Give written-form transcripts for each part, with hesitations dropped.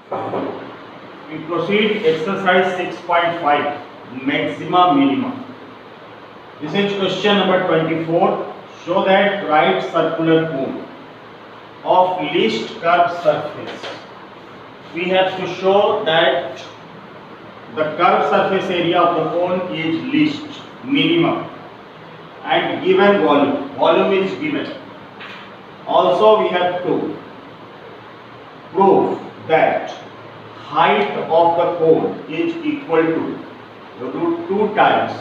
We proceed exercise 6.5, maxima minima. This is question number 24. Show that right circular cone of least curved surface. We have to show that the curved surface area of the cone is least, minimum, and given volume. Volume is given. Also, we have to prove that height of the cone is equal to root 2 times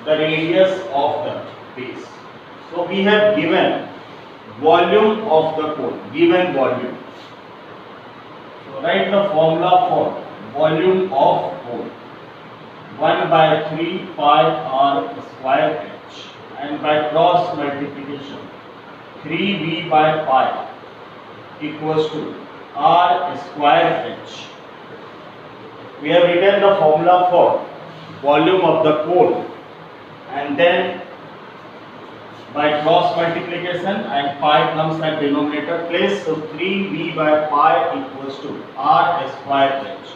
the radius of the base. So we have given volume of the cone, given volume. So write the formula for volume of cone. 1 by 3 pi r square h, and by cross multiplication 3b by pi equals to r square h. We have written the formula for volume of the cone, and then by cross multiplication and pi comes at denominator place, so 3b by pi equals to r square h.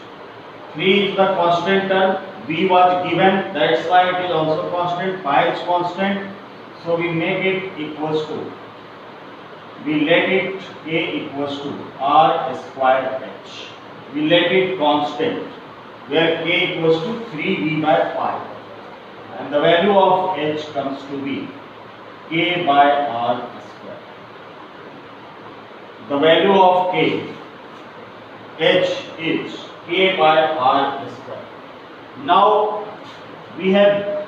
3 is the constant term, b was given, that's why it is also constant, pi is constant, so we make it equals to, we let it a equals to r square h. We let it constant, where k equals to 3b by pi, and the value of h comes to be k by r square. The value of k, h is k by r square. Now we have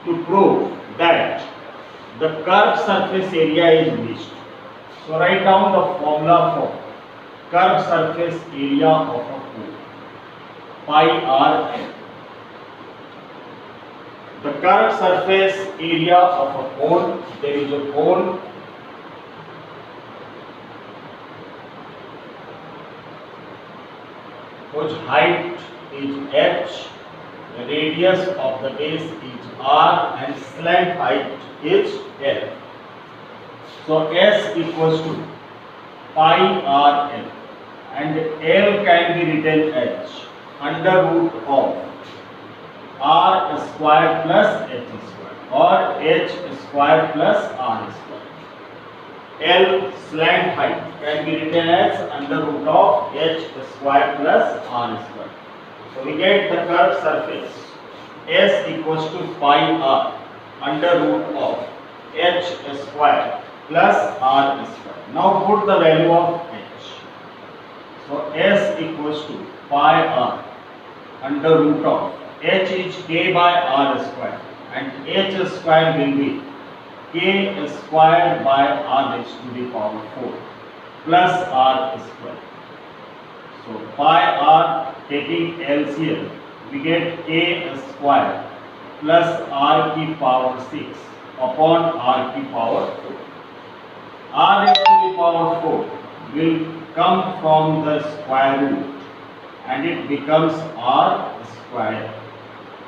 to prove that the curved surface area is least. So write down the formula for curved surface area of a cone, pi r n. The curved surface area of a cone, there is a cone whose height is h, the radius of the base is r, and slant height is l. So s equals to pi r l, and l can be written as under root of r square plus h square, or h square plus r square. L, slant height, can be written as under root of h square plus r square. So we get the curved surface s equals to pi r under root of h square plus r square. Now put the value of h. So s equals to pi r under root of h is k by r square, and h square will be k square by r raised to the power 4 plus r square. So pi r, taking LCM, we get k square plus r की power 6 upon r की power 4. R raised to the power 4 will come from the square root, and it becomes r square,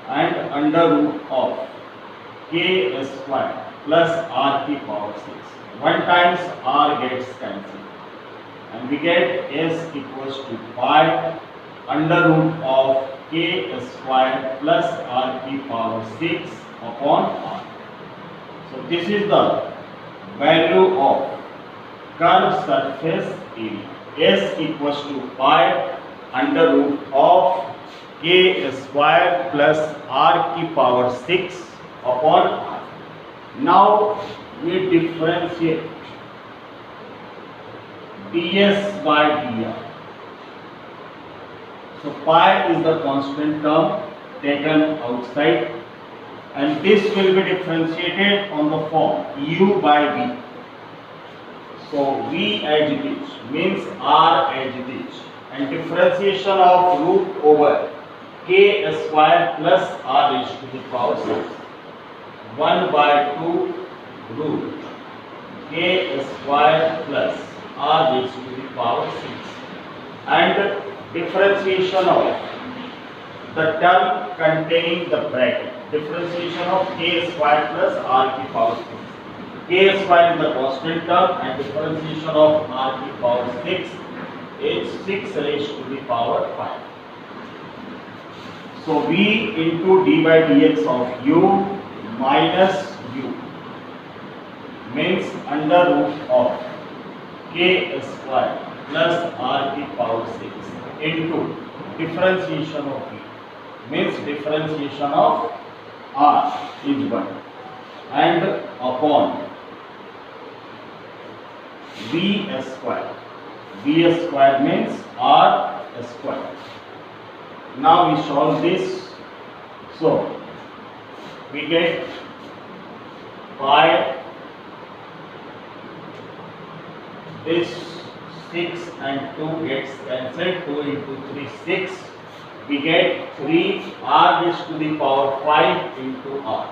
and under root of k square plus r की power 6. 1 times r gets cancelled, and we get s equals to pi under root of k square plus r की power 6 upon r. So this is the value of curved surface area. S equals to pi under root of k square plus r की power 6 upon r. Now we differentiate ds by dr. So pi is the constant term taken outside, and this will be differentiated on the form u by v. So v as it is means r as it is, and differentiation of root over k square plus r raised to the power 6. 1 by 2 root k square plus r raised to the power 6, and differentiation of the term containing the bracket, differentiation of k square plus r की power 6. K square is the constant term, and differentiation of r की power 6 is 6 raised to the power 5. So v into d by dx of u minus u means under root of k square plus r की power 6 into differentiation of v means differentiation of r is 1 and upon v square. V square means r square. Now we solve this. So we get pi, this 6 and 2 gets cancelled, 2 into 3 6. We get 3 r raised to the power 5 into r,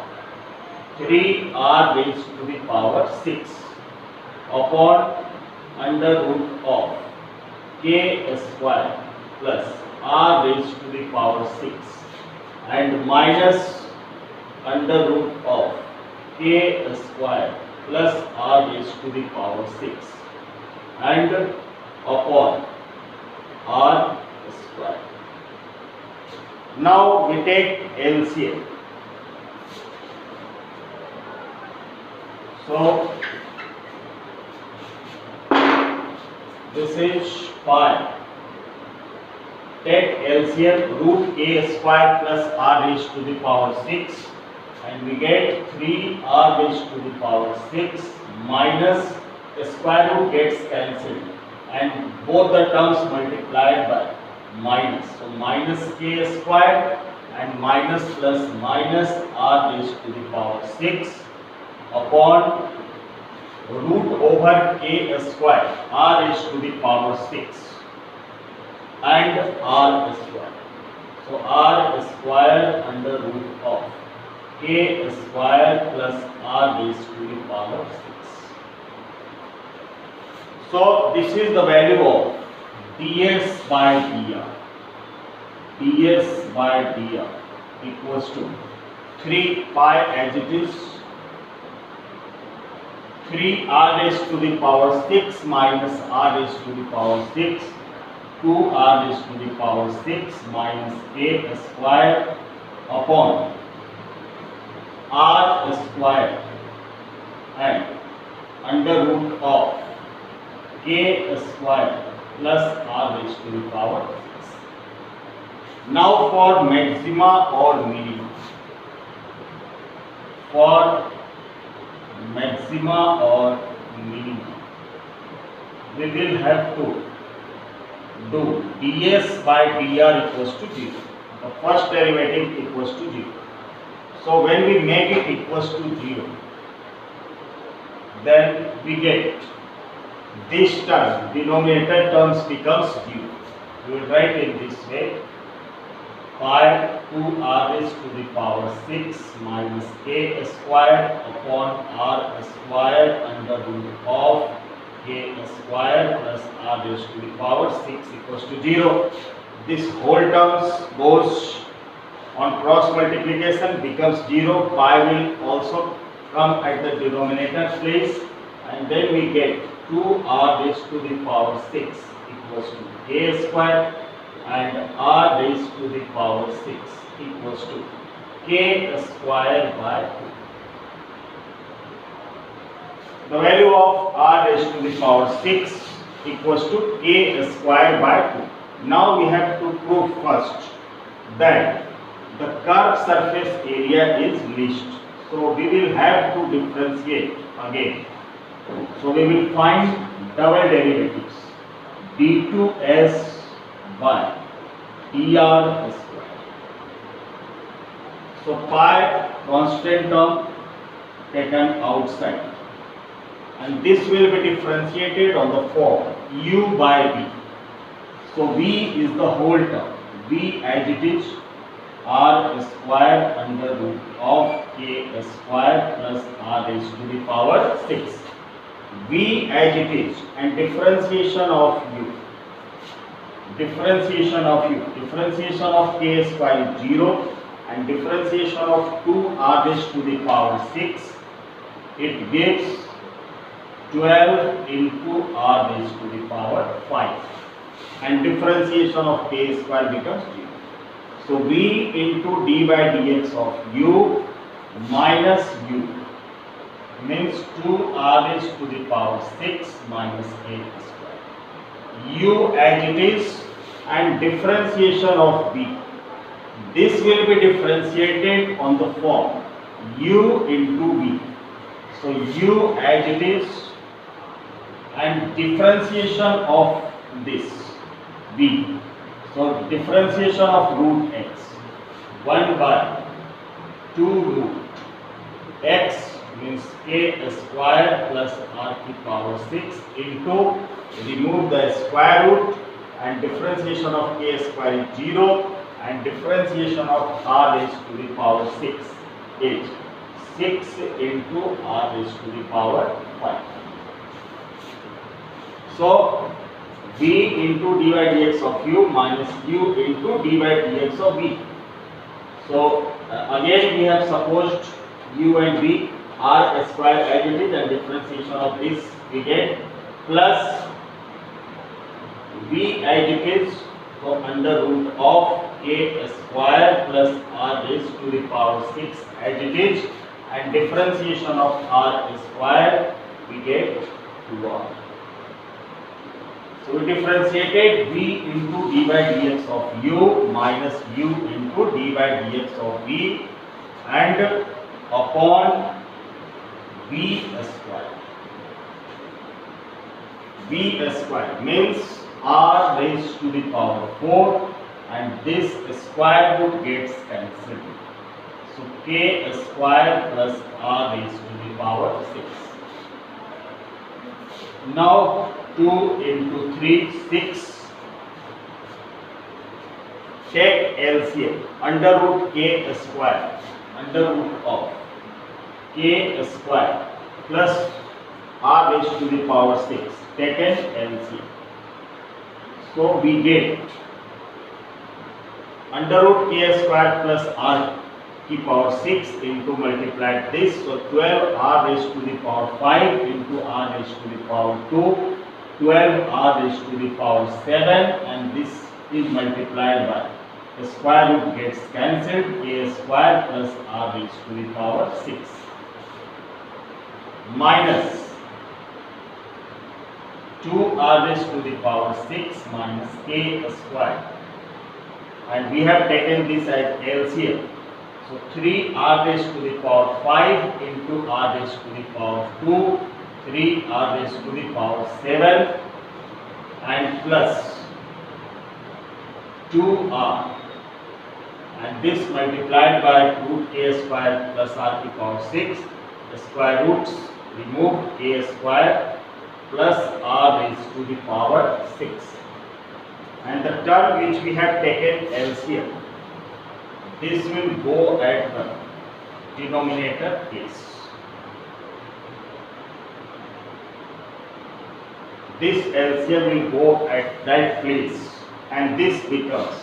3 r raised to the power 6 upon under root of k square plus r raised to the power 6 and minus under root of k square plus r raised to the power 6 and upon r square. Now we take LCM. So this is pi. Take LCM, root k square plus r raised to the power 6 and we get 3 r raised to the power 6 minus the square root gets cancelled and both the terms multiplied by minus. So minus k square and minus plus minus r raised to the power 6 upon root over k square r raised to the power 6 and r square. So r square under root of k square plus r raised to the power 6. So this is the value of ds by dr. ds by dr equals to 3 pi as it is, 3 r raised to the power 6 minus r raised to the power 6, 2 r raised to the power 6 minus k square upon r square and under root of k square plus r raised to the power 6. Now for maxima or minima. For maxima or minima, we will have to do ds by dr equals to 0. The first derivative equals to 0. So when we make it equals to 0, then we get this term, denominator terms becomes 0. We will write in this way: pi 2r raised to the power 6 minus k square upon r square under root of k square plus r raised to the power 6 equals to 0. This whole terms goes on cross multiplication, becomes 0. Pi will also come at the denominator place and then we get 2r raised to the power 6 equals to k square and r raised to the power 6 equals to k square by 2. The value of r raised to the power 6 equals to k square by 2. Now we have to prove first that the curved surface area is least. So we will have to differentiate again. So we will find double derivatives d2s by dr square. So pi constant term taken outside and this will be differentiated on the form u by v. So v is the whole term, v as it is r square under root of k square plus r raised to the power 6. V as it is and differentiation of u. Differentiation of k square is 0 and differentiation of 2r raised to the power 6. It gives 12 into r raised to the power 5. and differentiation of k square becomes 0. So v into d by dx of u minus u means 2r raised to the power 6 minus a square. U as it is and differentiation of v. This will be differentiated on the form u into v. So u as it is and differentiation of this v. So differentiation of root x 1 by 2 root x means k square plus r to the power 6 into remove the square root and differentiation of k square is 0 and differentiation of r raised to the power 6 is 6 into r raised to the power 5. So v into d by dx of u minus u into d by dx of v. So again we have supposed u and v r square as it is and differentiation of this we get plus v as it is, so under root of k square plus r raised to the power 6 as it is and differentiation of r square we get 2r. So we differentiated v into d by dx of u minus u into d by dx of v and upon v square. V square means r raised to the power 4 and this square root gets cancelled. So k square plus r raised to the power 6. Now 2 into 3 6. Take LCM under root k square under root of k square plus r raised to the power 6 taken LCM. So we get under root k square plus r to the power 6 into multiplied this, so 12 r raised to the power 5 into r raised to the power 2, 12 r raised to the power 7 and this is multiplied by the square root gets cancelled, k square plus r raised to the power 6 minus 2r raised to the power 6 minus k square and we have taken this as LCM. So 3r raised to the power 5 into r raised to the power 2, 3r raised to the power 7 and plus 2r and this multiplied by root k square plus r to the power 6, the square roots remove k square plus r raised to the power 6 and the term which we have taken LCM, this will go at the denominator place. This LCM will go at that place and this becomes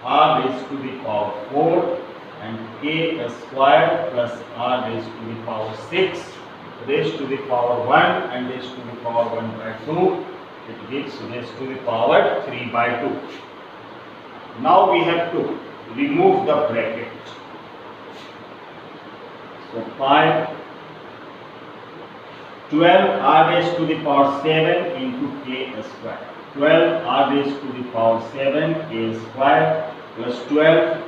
r raised to the power 4 and k square plus r raised to the power 6 raised to the power 1 and raised to the power 1 by 2, it gives raised to the power 3 by 2. Now we have to remove the bracket. So 5, 12 r raised to the power 7 into k square. 12 r raised to the power 7 k square plus 12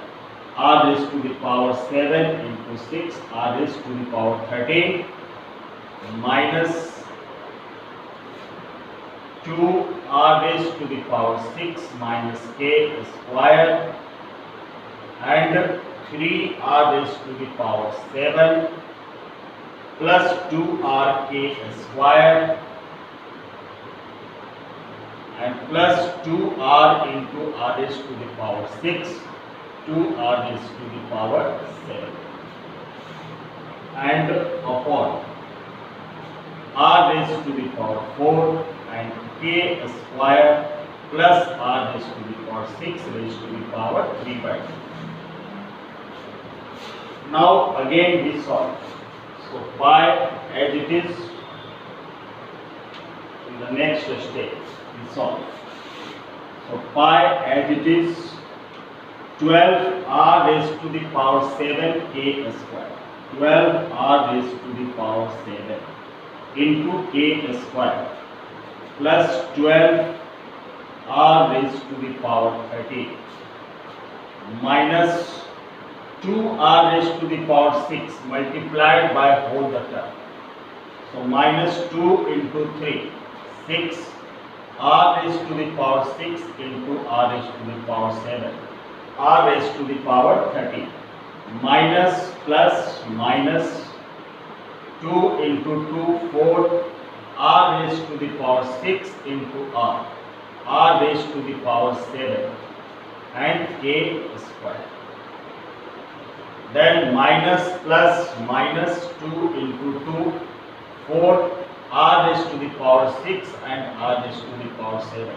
r raised to the power 7 into 6 r raised to the power 13 minus 2 r raised to the power 6 minus k square and 3 r raised to the power 7 plus 2r k square and plus 2r into r raised to the power 6, 2r raised to the power 7 and upon r raised to the power 4 and k square plus r raised to the power 6 raised to the power 3 by 2. Now again we solve. So pi as it is in the next step we solve. So pi as it is 12 r raised to the power 7 k square. 12 r raised to the power 7 into k square plus 12 r raised to the power 13 minus 2r raised to the power 6 multiplied by whole the term. So minus 2 into 3, 6 r raised to the power 6 into r raised to the power 7, r raised to the power 13 minus plus minus 2 into 2, 4 r raised to the power 6 into r raised to the power 7 and k square. Then minus plus minus 2 into 2, 4 r raised to the power 6 and r raised to the power 7,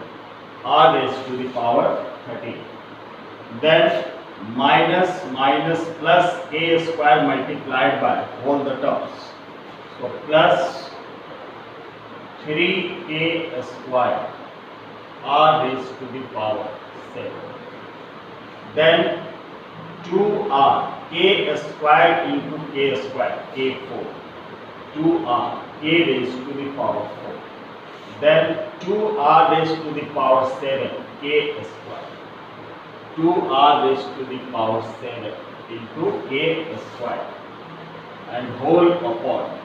r raised to the power 13. Then minus minus plus k square multiplied by all the terms. So plus 3k square r raised to the power 7. Then 2r k square into k square, k4, 2r k raised to the power 4. Then 2r raised to the power 7 k square, 2r raised to the power 7 into k square and whole upon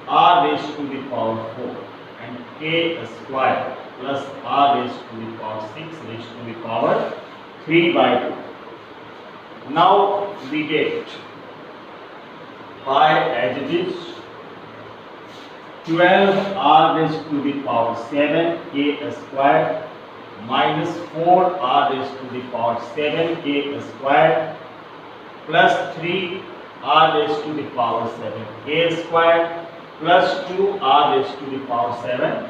r raised to the power 4 and k square plus r raised to the power 6 raised to the power 3 by 2. Now we get pi as it is 12 r raised to the power 7 k square minus 4 r raised to the power 7 k square plus 3 r raised to the power 7 k square plus 2 r raised to the power 7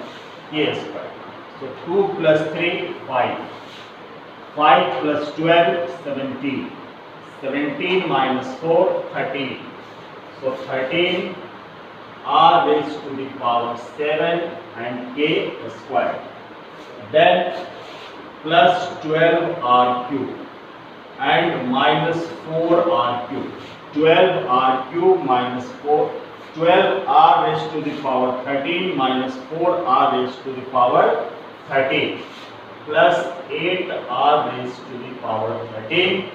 k square. So 2 plus 3, 5. 5 plus 12, 17. 17 minus 4, 13. So 13 r raised to the power 7 and k square. Then plus 12 r cube and minus 4 r cube. 12 r cube minus 4. 12 r raised to the power 13 minus 4 r raised to the power 13 plus 8 r raised to the power 13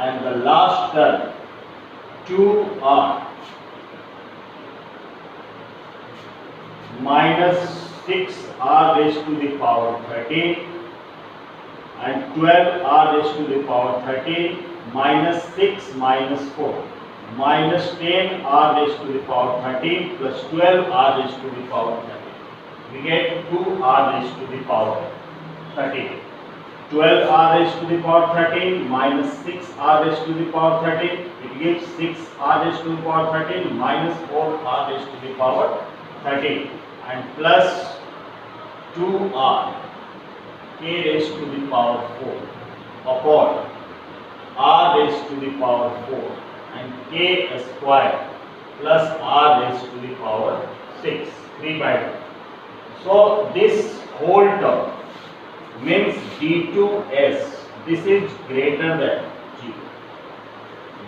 and the last term 2r minus 6r raised to the power 13 and 12r raised to the power 13 minus 6 minus 4 minus 10r raised to the power 13 plus 12r raised to the power 13. We get 2r raised to the power 13. 12r raised to the power 13 minus 6r raised to the power 13. It gives 6r raised to the power 13 minus 4r raised to the power 13 and plus 2r k raised to the power 4 upon r raised to the power 4 and k square plus r raised to the power 6, 3 by 2. So this whole term means d2s, this is greater than 0.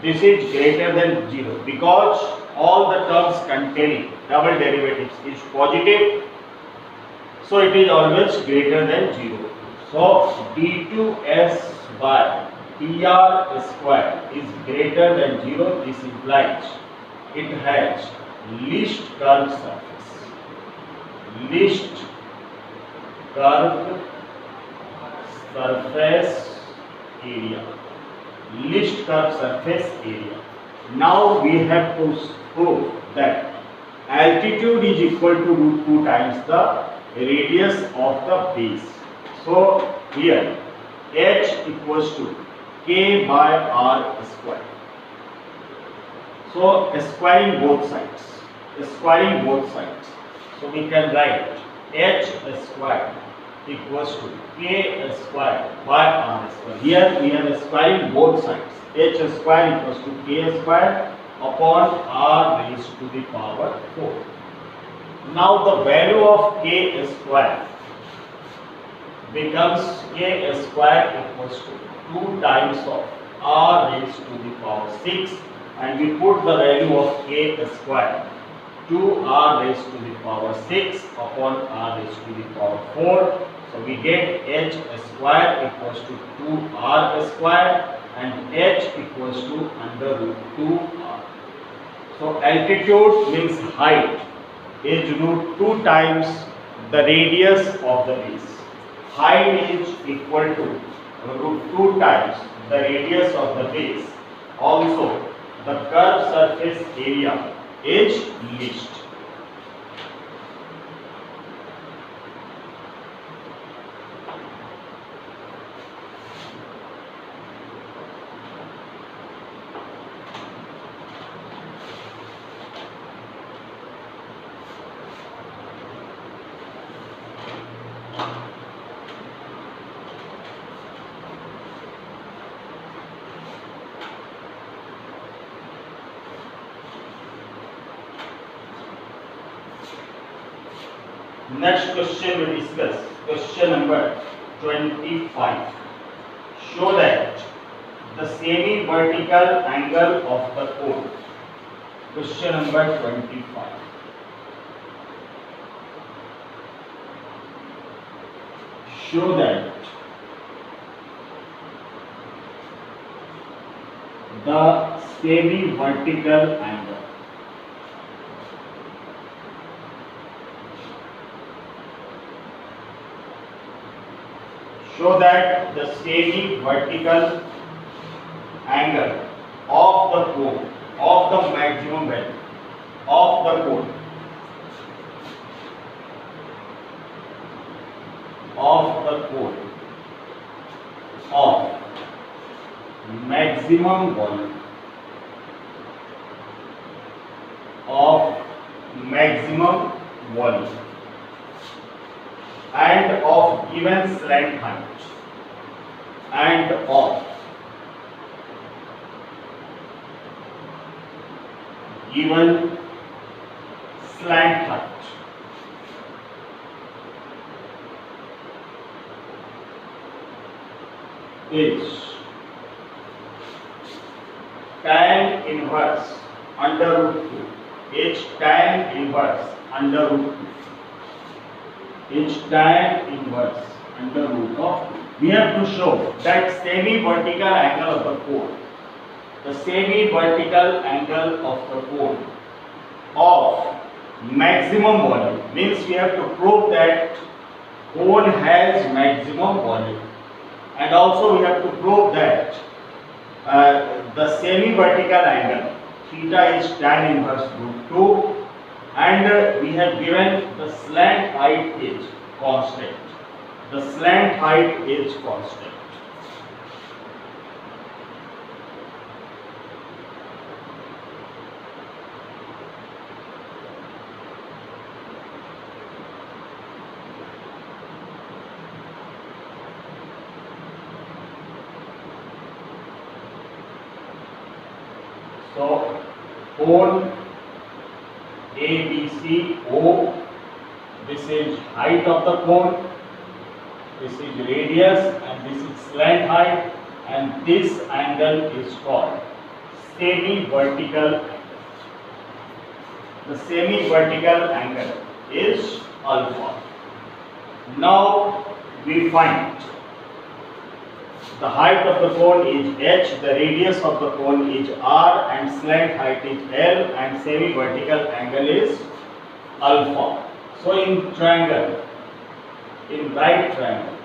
This is greater than 0 because all the terms containing double derivatives is positive. So it is always greater than 0. So d2s by dr square is greater than 0. This implies it has least curved surface. Least curved surface area. Least curved surface area. Now we have to prove that altitude is equal to root 2 times the radius of the base. So here h equals to k by r square. So squaring both sides. Squaring both sides. So we can write h square equals to k square by r square. Here we are squaring both sides. H square equals to k square upon r raised to the power 4. Now the value of k square becomes k square equals to 2 times of r raised to the power 6, and we put the value of k square 2r raised to the power 6 upon r raised to the power 4. So we get h square equals to 2r square and h equals to under root 2r. So altitude means height is root 2 times the radius of the base. Height is equal to root 2 times the radius of the base. Also, the curved surface area is least. Next question we discuss, question number 25. Show that the semi-vertical angle of the cone. Question number 25. Show that the semi-vertical angle semi-vertical angle of the cone, of the maximum value of the cone, of maximum volume and of given slant height and of given slant height is tan inverse under root 2. H tan inverse under root 2. H tan inverse under root of 2. We have to show that semi-vertical angle of the cone, the semi-vertical angle of the cone of maximum volume, means we have to prove that cone has maximum volume, and also we have to prove that the semi-vertical angle theta is tan inverse root 2, and we have given the slant height is constant. The slant height is constant. So, cone ABCO, this is height of the cone, this is radius, and this is slant height, and this angle is called semi-vertical angle. The semi-vertical angle is alpha. Now we find the height of the cone is h, the radius of the cone is r, and slant height is l, and semi-vertical angle is alpha. So in triangle, in right triangle,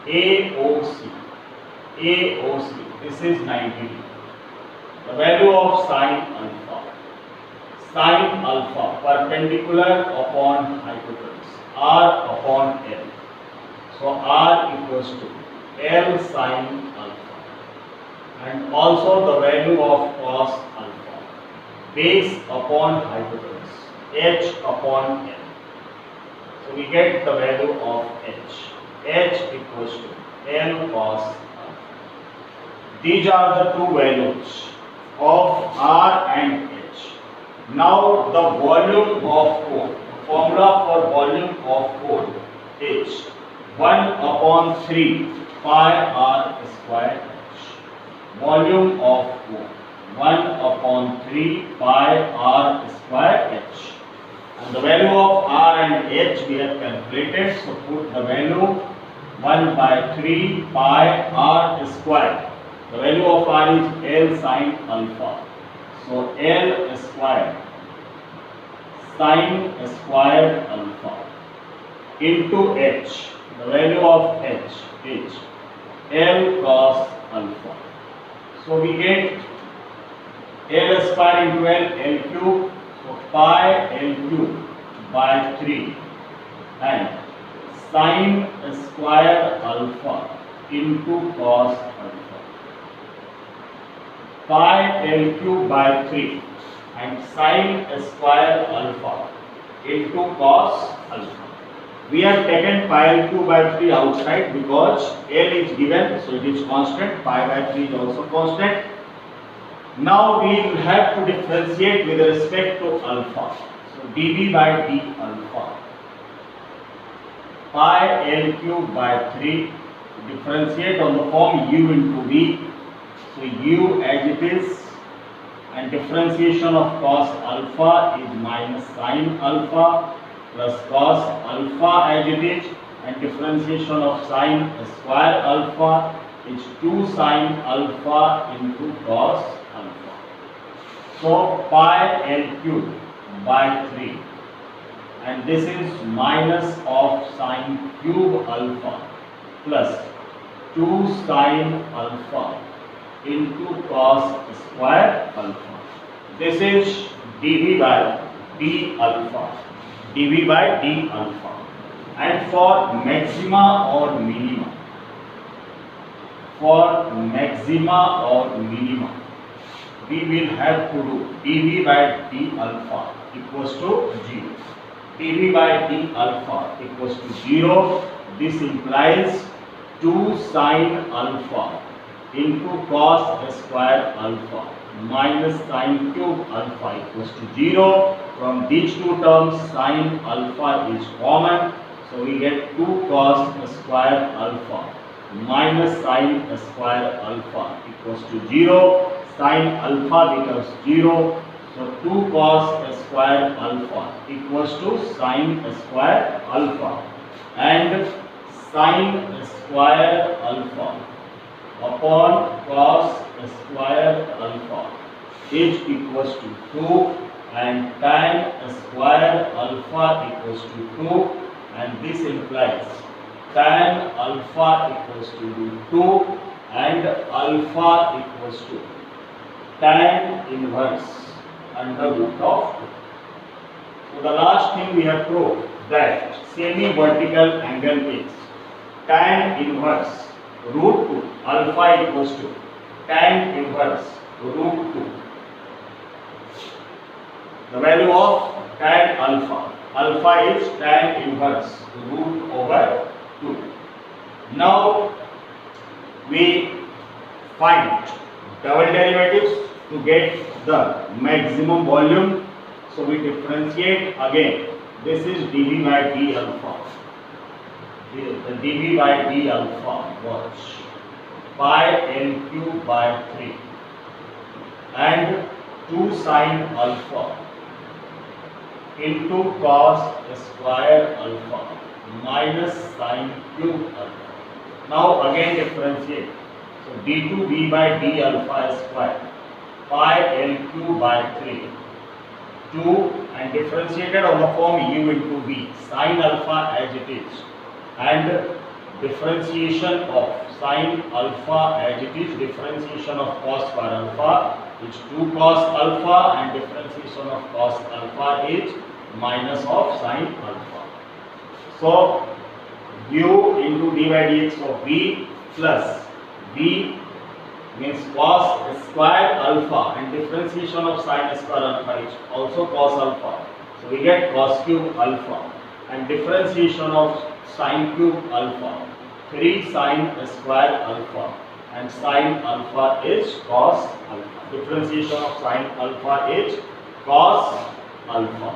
AOC, this is 90 degree. The value of sine alpha perpendicular upon hypotenuse, r upon l. So r equals to L sine alpha, and also the value of cos alpha, base upon hypotenuse, h upon L. So we get the value of h equals to L cos alpha. These are the two values of r and h. Now the volume of cone, formula for volume of cone is 1 upon 3 pi r square h. Volume of cone 1 upon 3 pi r square h. And the value of r and h we have calculated. So put the value 1 by 3 pi r square. The value of r is L sin alpha. So L square sin square alpha into h. The value of h is L cos alpha. So we get L square into L cube. So pi L cube by 3 and sin square alpha into cos alpha. Pi L cube by 3 and sin square alpha into cos alpha. We have taken pi L cube by 3 outside because L is given, so it is constant. Pi by 3 is also constant. Now we will have to differentiate with respect to alpha. So dv by d alpha. Pi L cube by 3 differentiate on the form u into v. So u as it is, and differentiation of cos alpha is minus sin alpha plus cos alpha as it is, and differentiation of sin square alpha is 2 sin alpha into cos alpha. So pi L cube by 3 and this is minus of sin cube alpha plus 2 sin alpha into cos square alpha. This is dv by d alpha. dv by d alpha. And for maxima or minima, we will have to do dv by d alpha equals to 0. dv by d alpha equals to 0. This implies 2 sin alpha into cos square alpha minus sin cube alpha equals to 0. From these two terms, sin alpha is common. So we get 2 cos square alpha minus sin square alpha equals to 0. Sin alpha becomes 0. So 2 cos square alpha equals to sin square alpha, and sin square alpha upon cos square alpha is equals to 2, and tan square alpha equals to 2, and this implies tan alpha equals to 2 and alpha equals to tan inverse under root of 2. So the last thing we have proved that semi-vertical angle is tan inverse root 2, alpha equals to tan inverse root 2. The value of tan alpha is tan inverse root over 2. Now we find double derivatives to get the maximum volume. So we differentiate again. This is dv by d alpha. The dv by d alpha was pi L cube by 3 and 2 sin alpha into cos square alpha minus sin cube alpha. Now again differentiate. So d2b by d alpha square pi L cube by 3 2 and differentiated on the form u into v, sin alpha as it is, and differentiation of sin alpha as it is, differentiation of cos square alpha is 2 cos alpha, and differentiation of cos alpha is minus of sin alpha. So u into d by dx of v plus v means cos square alpha, and differentiation of sin square alpha is also cos alpha. So we get cos cube alpha, and differentiation of sin cube alpha 3 sin square alpha, and sin alpha is cos alpha. Differentiation of sin alpha is cos alpha.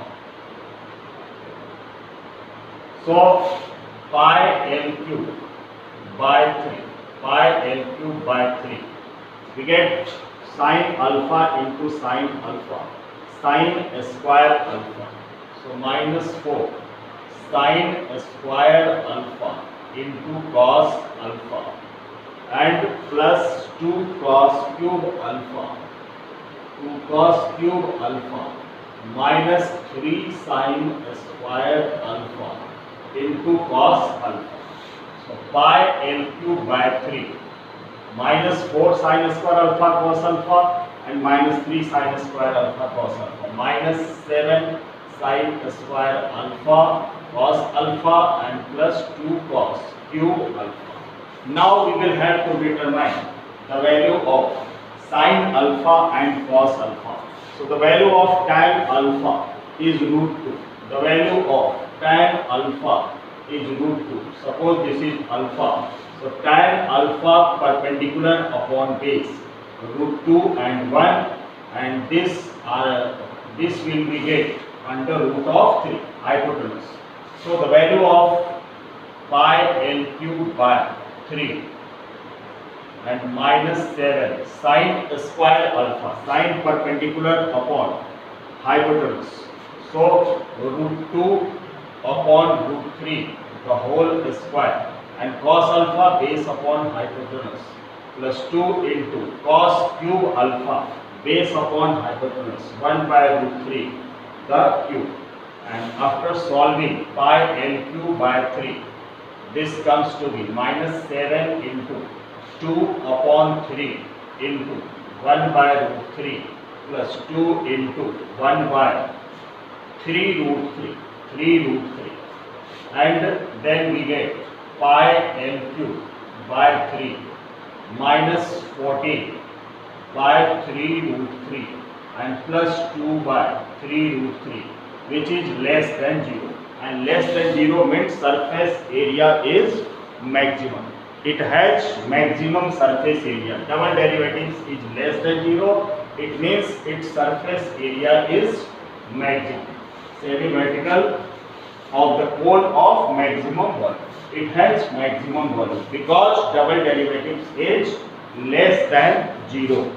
So pi L cube by 3, pi L cube by 3. We get sine alpha into sine alpha, sine square alpha. So minus 4 sine square alpha into cos alpha and plus 2 cos cube alpha, 2 cos cube alpha minus 3 sine square alpha into cos alpha. So pi L cube by 3 minus 4 sine square alpha cos alpha and minus 3 sine square alpha cos alpha minus 7 sine square alpha cos alpha and plus 2 cos cube alpha. Now we will have to determine the value of sine alpha and cos alpha. So the value of tan alpha is root 2. The value of tan alpha is root 2. Suppose this is alpha. So tan alpha perpendicular upon base root 2 and 1, and this will be get under root of 3 hypotenuse. So the value of pi L cube by 3 and minus 7 sine square alpha, sine perpendicular upon hypotenuse. So root 2 upon root 3 the whole square and cos alpha base upon hypotenuse plus 2 into cos cube alpha base upon hypotenuse 1 by root 3 the cube, and after solving pi L cube by 3 this comes to be minus 7 into 2 upon 3 into 1 by root 3 plus 2 into 1 by 3 root 3, 3 root 3, and then we get pi L cube by 3 minus 14 by 3 root 3 and plus 2 by 3 root 3, which is less than 0, and less than 0 means surface area is maximum. It has maximum surface area. Double derivatives is less than 0. It means its surface area is maximum. Semi-vertical of the cone of maximum volume. It has maximum volume because double derivatives is less than 0.